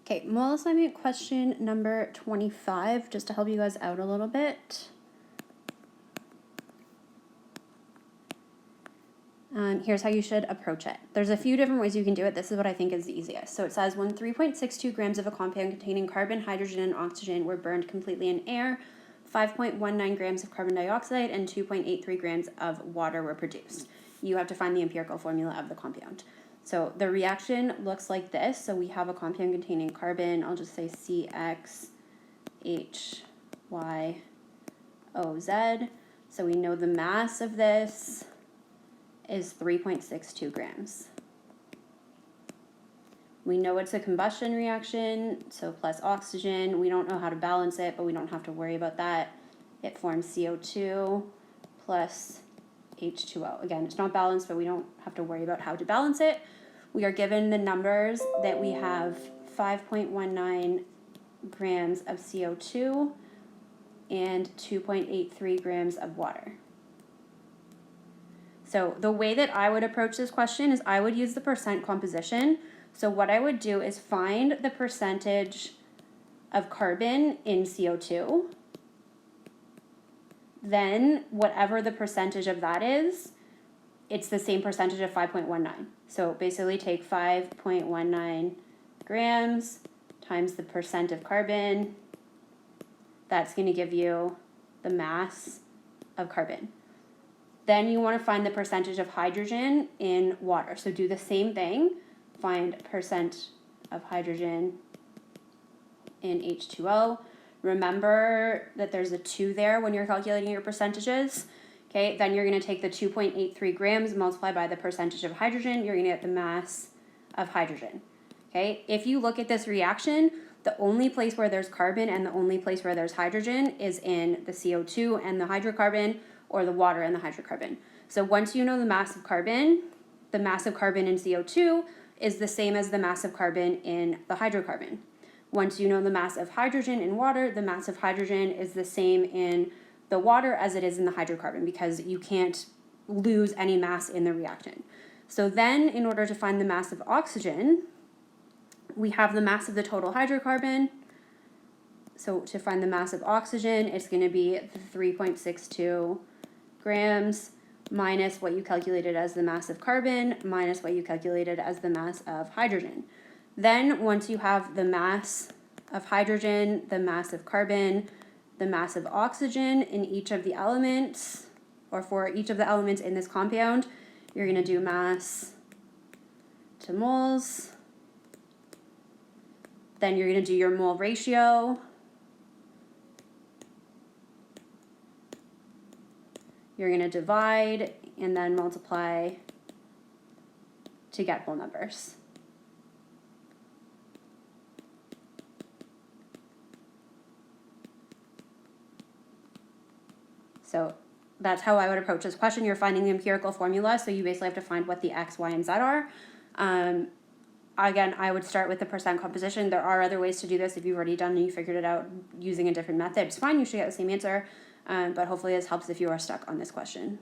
Okay, mole assignment question number 25, just to help you guys out a little bit. Here's how you should approach it. There's a few different ways you can do it. This is what I think is the easiest. So it says when 3.62 grams of a compound containing carbon, hydrogen, and oxygen were burned completely in air, 5.19 grams of carbon dioxide and 2.83 grams of water were produced. You have to find the empirical formula of the compound. So the reaction looks like this. So we have a compound containing carbon. I'll just say CxHyOZ. So we know the mass of this is 3.62 grams. We know it's a combustion reaction, so plus oxygen. We don't know how to balance it, but we don't have to worry about that. It forms CO2 plus H2O. Again, it's not balanced, but we don't have to worry about how to balance it. We are given the numbers that we have 5.19 grams of CO2 and 2.83 grams of water. So the way that I would approach this question is I would use the percent composition. So what I would do is find the percentage of carbon in CO2. Then whatever the percentage of that is, it's the same percentage of 5.19. So basically take 5.19 grams times the percent of carbon. That's going to give you the mass of carbon. Then you want to find the percentage of hydrogen in water. So do the same thing. Find percent of hydrogen in H2O. Remember that there's a 2 there when you're calculating your percentages. Okay, then you're going to take the 2.83 grams multiplied by the percentage of hydrogen. You're going to get the mass of hydrogen. Okay, if you look at this reaction, the only place where there's carbon and the only place where there's hydrogen is in the CO2 and the hydrocarbon, or the water and the hydrocarbon. So once you know the mass of carbon in CO2 is the same as the mass of carbon in the hydrocarbon. Once you know the mass of hydrogen in water, the mass of hydrogen is the same in the water as it is in the hydrocarbon, because you can't lose any mass in the reaction. So then in order to find the mass of oxygen, we have the mass of the total hydrocarbon. So to find the mass of oxygen, it's going to be 3.62 grams minus what you calculated as the mass of carbon minus what you calculated as the mass of hydrogen. Then once you have the mass of hydrogen, the mass of carbon, the mass of oxygen in each of the elements, or for each of the elements in this compound, you're going to do mass to moles. Then you're going to do your mole ratio. You're going to divide and then multiply to get whole numbers. So that's how I would approach this question. You're finding the empirical formula, so you basically have to find what the X, Y, and Z are. Again, I would start with the percent composition. There are other ways to do this. If you've already done and you figured it out using a different method, it's fine. You should get the same answer. But hopefully this helps if you are stuck on this question.